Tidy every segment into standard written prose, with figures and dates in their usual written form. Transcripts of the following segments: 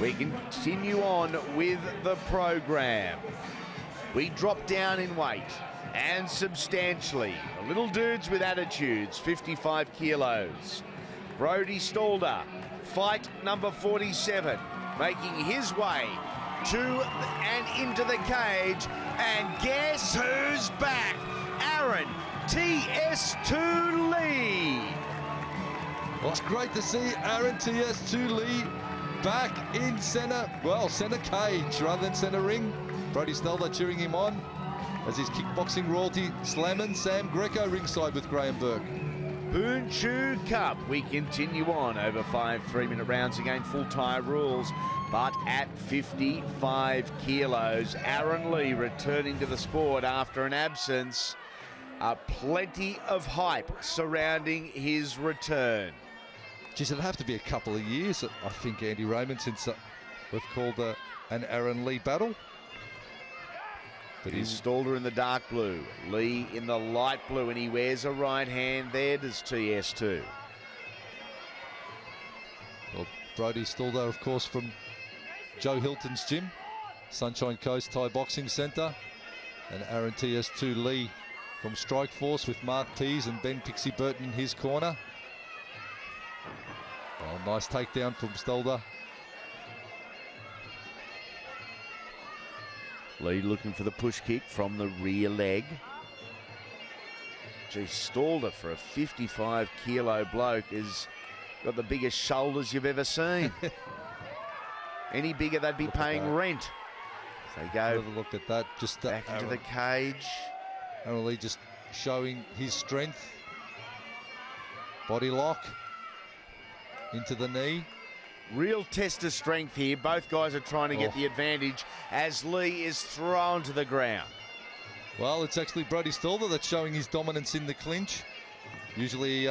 We continue on with the program. We drop down in weight, and substantially. The little dudes with attitudes, 55 kilos. Brodie Stalder, fight number 47, making his way to and into the cage. And guess who's back? Aaron TS2 Leigh. Well, it's great to see Aaron TS2 Leigh back in centre cage rather than centre ring. Brodie Stalder cheering him on as his kickboxing royalty slamming Sam Greco ringside with Graham Burke. Boon Chu Cup. We continue on over 5 3-minute rounds again, full tire rules. But at 55 kilos, Aaron Leigh returning to the sport after an absence. Plenty of hype surrounding his return. Geez, it'll have to be a couple of years, I think, Andy Raymond, since we've called an Aaron Leigh battle. But he's Stalder in the dark blue, Leigh in the light blue, and he wears a right hand there, does TS2. Well, Brodie Stalder, of course, from Joe Hilton's gym, Sunshine Coast Thai Boxing Centre, and Aaron TS2 Leigh from Strike Force with Mark Pease and Ben Pixie Burton in his corner. Well, nice takedown from Stalder. Leigh looking for the push kick from the rear leg. Gee, Stalder for a 55 kilo bloke has got the biggest shoulders you've ever seen. Any bigger, they'd be paying rent. So they go. Have a look at that. Just back into the cage. Aaron Leigh just showing his strength. Body lock into the knee. Real test of strength here. Both guys are trying to get the advantage as Leigh is thrown to the ground. Well, it's actually Brodie Stalder that's showing his dominance in the clinch. Usually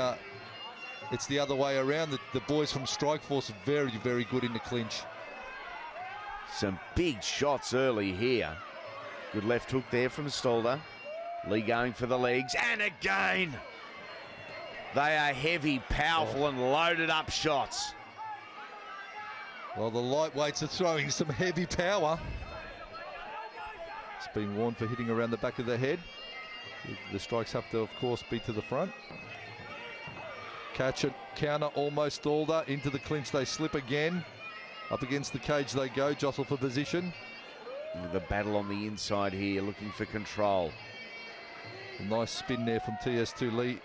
it's the other way around. The boys from Strikeforce are very, very good in the clinch. Some big shots early here. Good left hook there from Stalder. Leigh going for the legs, and again! They are heavy, powerful, and loaded up shots. Well, the lightweights are throwing some heavy power. It's been warned for hitting around the back of the head. The strikes have to, of course, be to the front. Catch it, counter, almost Stalder. Into the clinch, they slip again. Up against the cage they go, jostle for position. The battle on the inside here, looking for control. A nice spin there from TS2 Leigh.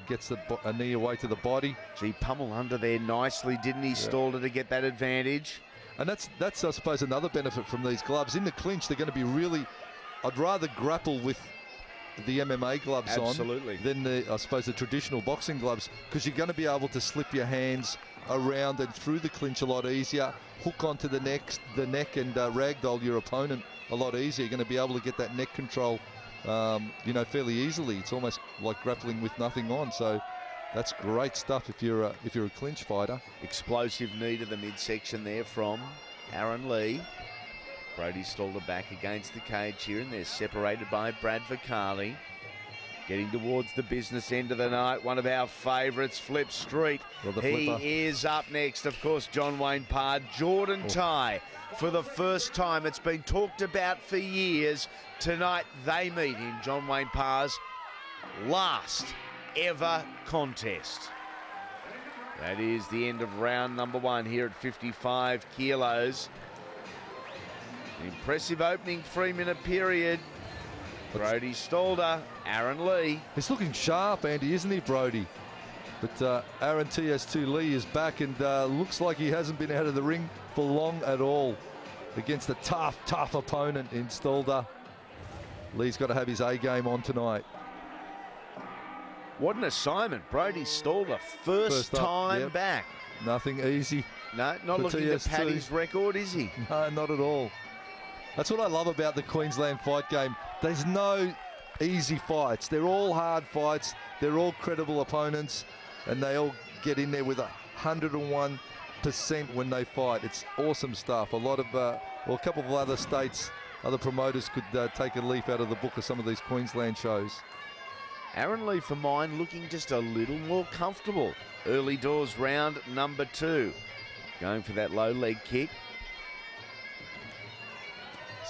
Gets a knee away to the body. Gee, pummel under there nicely, didn't he, Stalder, to get that advantage? And that's I suppose, another benefit from these gloves. In the clinch, they're going to be really... I'd rather grapple with the MMA gloves Absolutely. on than I suppose the traditional boxing gloves, because you're going to be able to slip your hands around and through the clinch a lot easier, hook onto the neck and ragdoll your opponent a lot easier. You're going to be able to get that neck control fairly easily. It's almost like grappling with nothing on. So that's great stuff if you're a clinch fighter. Explosive knee to the midsection there from Aaron Leigh. Brodie Stalder back against the cage here, and they're separated by Brad Vicali. Getting towards the business end of the night, one of our favourites, Flip Street. He is up next, of course, John Wayne Parr, Jordan Tai. For the first time, it's been talked about for years. Tonight they meet in John Wayne Parr's last ever contest. That is the end of round number 1 here at 55 kilos. An impressive opening 3-minute period. Brodie Stalder, Aaron Leigh. He's looking sharp, Andy, isn't he, Brodie? But Aaron TS2 Leigh is back and looks like he hasn't been out of the ring for long at all against a tough opponent in Stalder. Leigh's got to have his A game on tonight. What an assignment. Brodie Stalder, first time back. Nothing easy. No, not looking to pad his record, is he? No, not at all. That's what I love about the Queensland fight game. There's no easy fights. They're all hard fights. They're all credible opponents, and they all get in there with 101% when they fight. It's awesome stuff. A couple of other states, other promoters could take a leaf out of the book of some of these Queensland shows. Aaron Leigh, for mine, looking just a little more comfortable. Early doors round number 2. Going for that low leg kick.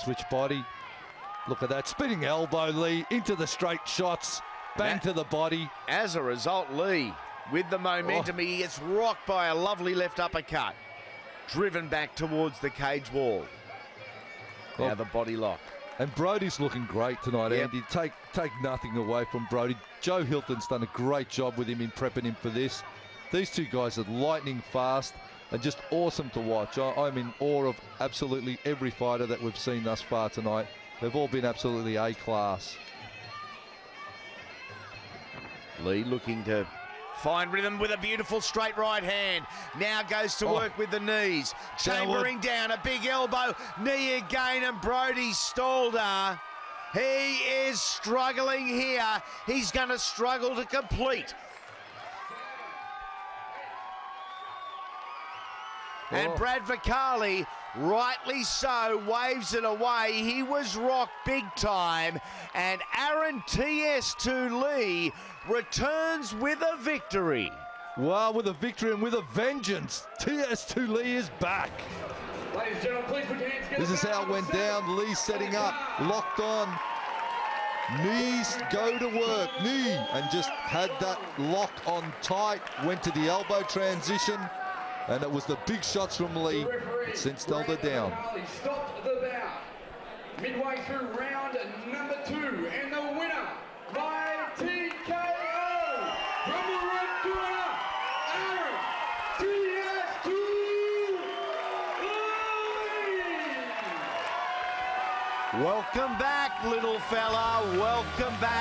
Switch body. Look at that. Spinning elbow, Leigh, into the straight shots. Bang to the body. As a result, Leigh, with the momentum, he gets rocked by a lovely left uppercut. Driven back towards the cage wall. Now the body lock. And Brodie's looking great tonight, Andy. Take nothing away from Brodie. Joe Hilton's done a great job with him in prepping him for this. These two guys are lightning fast and just awesome to watch. I'm in awe of absolutely every fighter that we've seen thus far tonight. They've all been absolutely A-class. Leigh looking to find rhythm with a beautiful straight right hand. Now goes to work with the knees. Chambering down, a big elbow, knee again, and Brodie Stalder. He is struggling here. He's going to struggle to complete. And Brad Vicali, rightly so, waves it away. He was rocked big time. And Aaron TS2 Leigh returns with a victory. Wow, with a victory and with a vengeance. TS2 Leigh is back. Ladies and gentlemen, please put your hands together. This is how it went down. Leigh setting up, locked on. Knees go to work, knee, and just had that lock on tight. Went to the elbow transition. And it was the big shots from Leigh that sent Stalder down. Stopped the bout midway through round number 2, and the winner